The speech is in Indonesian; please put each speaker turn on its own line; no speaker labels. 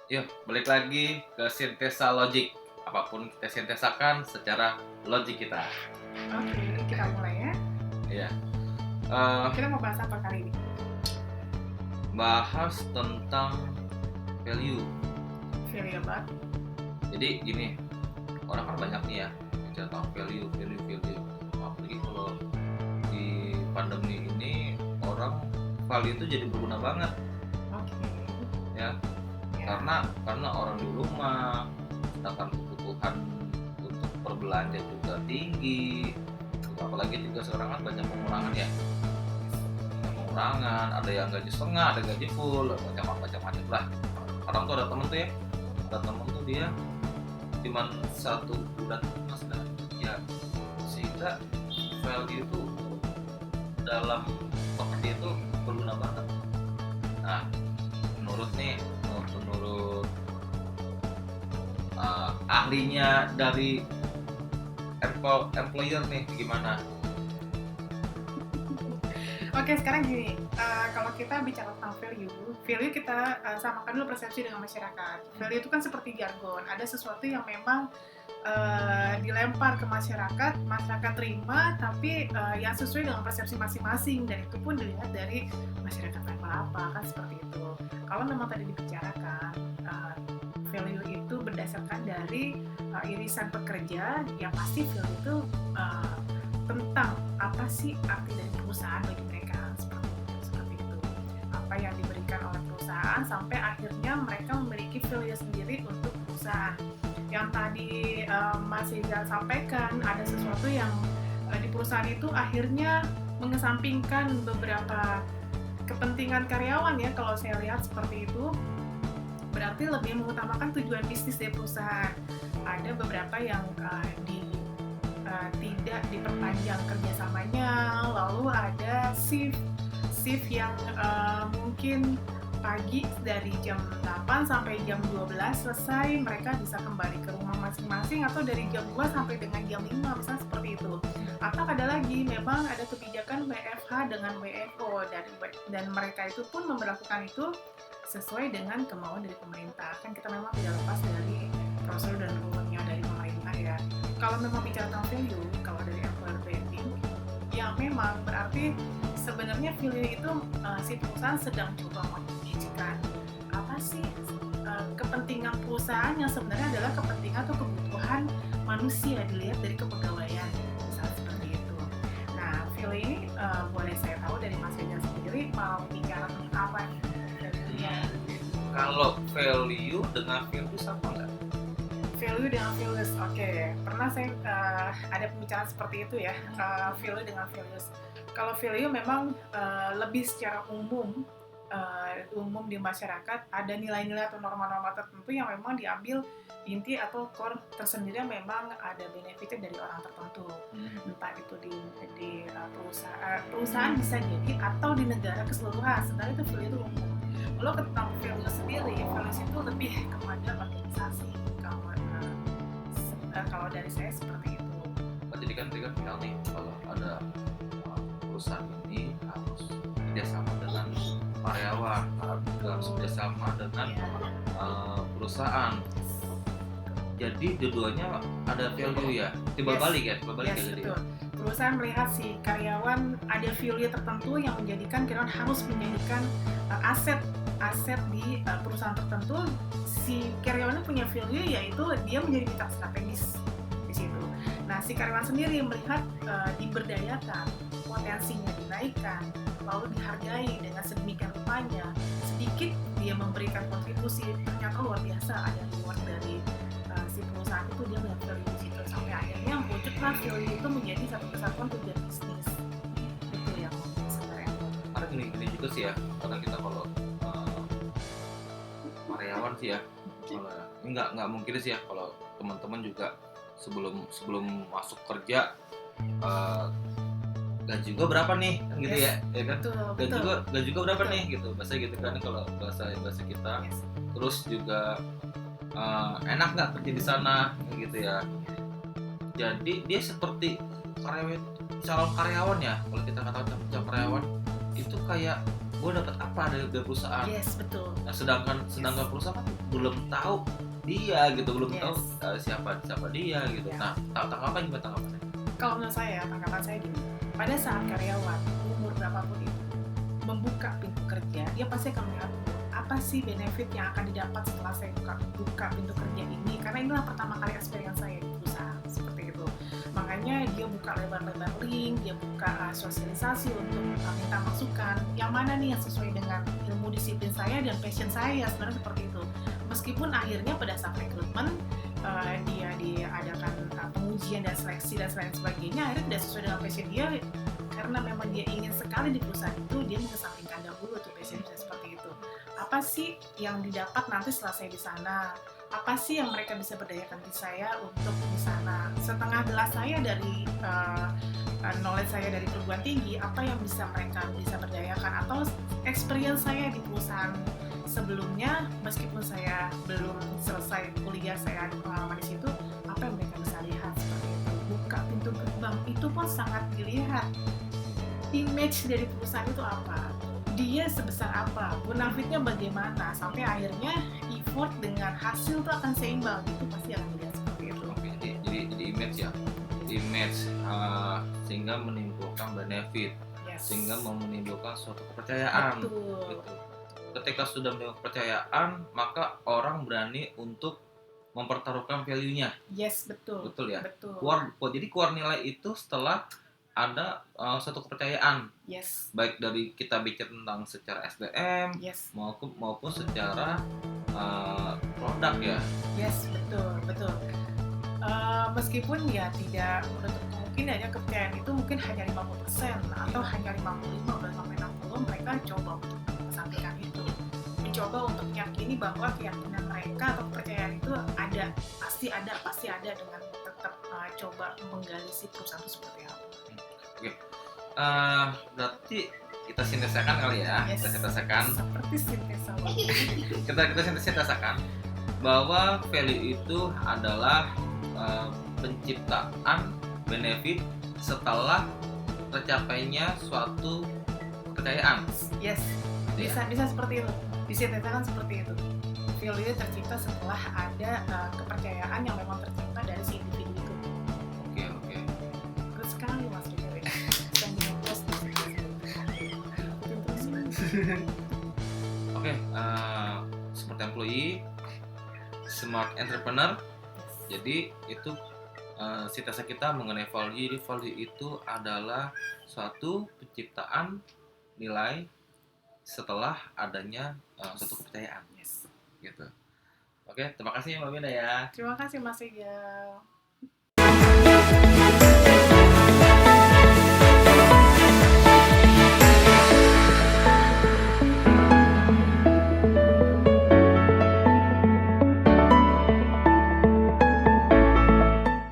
Yuk, balik lagi ke sintesa logik. Apapun kita sintesakan secara logik kita.
Oke, kita mulai ya.
Iya. Eh,
Kita mau bahas apa kali ini?
bahas tentang value.
Value apa?
Jadi gini, orang kan banyak nih ya bicara tentang value. Apalagi kalau di pandemi ini orang value itu jadi berguna banget
Oke.
ya.
Ya.
Karena orang di rumah, sedangkan kebutuhan untuk berbelanja juga tinggi. Apalagi juga sekarang kan banyak pengurangan ya, ada yang gaji setengah, ada gaji full, macam-macam lah. Orang tuh ada temen tuh dia cuman 1 bulan mas ya, sehingga value itu dalam pekerja itu berguna banget. Nah, menurut ahlinya dari employer nih gimana?
Oke, sekarang gini, kalau kita bicara tentang value kita samakan dulu persepsi dengan masyarakat. Value itu kan seperti jargon, ada sesuatu yang memang dilempar ke masyarakat terima, tapi yang sesuai dengan persepsi masing-masing, dan itu pun dilihat dari masyarakat level apa, kan seperti itu. Kalau memang tadi dibicarakan value itu berdasarkan dari irisan pekerja, yang pasti value itu tentang apa sih arti dari perusahaan bagi mereka, seperti itu. Apa yang diberikan oleh perusahaan sampai akhirnya mereka memiliki value sendiri untuk perusahaan. Yang tadi Mas Rizal sampaikan, ada sesuatu yang di perusahaan itu akhirnya mengesampingkan beberapa kepentingan karyawan ya, kalau saya lihat seperti itu, berarti lebih mengutamakan tujuan bisnis dari perusahaan. Ada beberapa yang tidak diperpanjang kerjasamanya, lalu ada shift yang mungkin pagi dari jam 8 sampai jam 12 selesai, mereka bisa kembali ke rumah masing-masing, atau dari jam 2 sampai dengan jam 5 misalnya seperti itu. Atau ada lagi, memang ada kebijakan WFH dengan WFO, dan mereka itu pun memperlakukan itu sesuai dengan kemauan dari pemerintah. Kan kita memang tidak lepas dari prosedur dan rumusnya dari pemerintah ya. Kalau memang bicara tentang value, kalau dari employer branding, ya memang berarti sebenarnya value itu si perusahaan sedang coba menunjukkan apa sih kepentingan perusahaan yang sebenarnya adalah kepentingan atau kebutuhan manusia dilihat dari kepegawaian, misalnya seperti itu. Nah, value ini boleh saya tahu dari Mas Rizal sendiri mau bicara tentang apa nih?
Kalau value dengan values apa enggak?
Value dengan values, oke. Pernah saya ada pembicaraan seperti itu ya, value dengan values. Kalau value memang lebih secara umum di masyarakat, ada nilai-nilai atau norma-norma tertentu yang memang diambil inti atau core tersendiri, yang memang ada benefitnya dari orang tertentu, entah itu di perusahaan bisa jadi, atau di negara keseluruhan. Sebenarnya itu value itu umum. Kalau tentang value sendiri, values itu lebih kepada organisasi. Kalau dari saya seperti itu.
Jadi kan tinggal nih, kalau ada perusahaan ini harus kerjasama dengan karyawan, harus kerjasama dengan perusahaan. Jadi dua-duanya ada value ya, timbal balik ya.
Jadi betul. Perusahaan melihat si karyawan ada value tertentu yang menjadikan karyawan harus menjadikan aset di perusahaan tertentu. Si karyawannya punya value, yaitu dia menjadi mitra strategis di situ. Nah, si karyawan sendiri melihat diberdayakan, potensinya dinaikkan, lalu dihargai dengan sedemikian rupanya, sedikit dia memberikan kontribusi, ternyata luar biasa, ada reward dari si perusahaan itu, dia melihat value di situ, sampai akhirnya wujudlah value itu menjadi satu kesatuan tujuan bisnis. Itu yang sebenarnya.
Karena gini juga sih ya, kadang kita kalau karyawan sih ya, kalau nggak mungkin sih ya, kalau teman-teman juga sebelum masuk kerja gaji juga berapa nih kan gitu ya kan, gaji juga berapa nih gitu, bahasa gitu kan kalau bahasa kita. Terus juga enak nggak kerja di sana gitu ya. Jadi dia seperti calon karyawan ya, kalau kita katakan calon karyawan itu kayak gue dapat apa dari perusahaan.
Yes, betul.
Nah, sedangkan perusahaan kan belum tahu dia gitu, belum
Yes.
tahu siapa dia gitu.
Ya.
Nah, tanggapan gimana tanggapannya?
Kalau menurut saya, tanggapan saya gini, pada saat karyawan umur berapapun itu membuka pintu kerja, dia pasti akan melihat apa sih benefit yang akan didapat setelah saya buka pintu kerja ini, karena inilah pertama kali experience saya di perusahaan seperti itu. Makanya dia buka lebar-lebar link, dia buka sosialisasi untuk minta masukan yang mana nih yang sesuai dengan ilmu disiplin saya dan passion saya, sebenarnya seperti itu. Meskipun akhirnya pada saat rekrutmen dia diadakan pengujian dan seleksi dan lain sebagainya, akhirnya tidak sesuai dengan passion dia, karena memang dia ingin sekali di perusahaan itu, dia mengesampingkan dahulu tuh passion seperti itu. Apa sih yang didapat nanti setelah saya di sana? Apa sih yang mereka bisa berdayakan di saya untuk di sana? Setengah gelas saya dari knowledge saya dari perguruan tinggi, apa yang bisa mereka bisa berdayakan, atau experience saya di perusahaan sebelumnya, meskipun saya belum selesai kuliah, saya ada pengalaman di situ, apa yang mereka bisa lihat seperti itu. Buka pintu gerbang itu pun sangat dilihat. Image dari perusahaan itu apa? Dia sebesar apa? Bonafitnya bagaimana? Sampai akhirnya effort dengan hasil itu akan seimbang. Itu pasti akan dilihat seperti itu.
Oke, jadi image ya, image sehingga menimbulkan benefit,
Yes.
sehingga menimbulkan suatu kepercayaan.
Betul.
Gitu. Ketika sudah menimbulkan kepercayaan, maka orang berani untuk mempertaruhkan value-nya.
Yes, betul.
Betul ya.
Betul.
Jadi keluar nilai itu setelah ada suatu kepercayaan.
Yes.
Baik dari kita bicara tentang secara SDM,
Yes.
maupun secara produk ya.
Yes, betul. Meskipun ya tidak menutup kemungkinan ya, kepercayaan itu mungkin hanya 50% atau hanya 55 atau sampai 60, mereka coba untuk mengesampingkan itu, mencoba untuk meyakini bahwa keyakinan mereka atau kepercayaan itu ada, pasti ada dengan tetap coba menggali si perusahaan itu seperti apa.
Oke. Berarti kita sintesakan kali ya.
Yes.
Kita sintesakan.
Seperti sintesa.
kita sintesakan bahwa value itu adalah penciptaan benefit setelah tercapainya suatu kepercayaan.
Yes, bisa seperti itu. Disintesakan seperti itu. Value tercipta setelah ada kepercayaan yang memang tercipta dari si individu itu.
Oke.
Terus sekali Mas Rizal. Standing post.
Oke, smart employee, smart entrepreneur. Jadi itu sintesa kita mengenai value. Jadi value itu adalah suatu penciptaan nilai setelah adanya suatu kepercayaan.
Yes.
Gitu. Oke, terima kasih Mbak Winda ya.
Terima kasih Mas Rizal.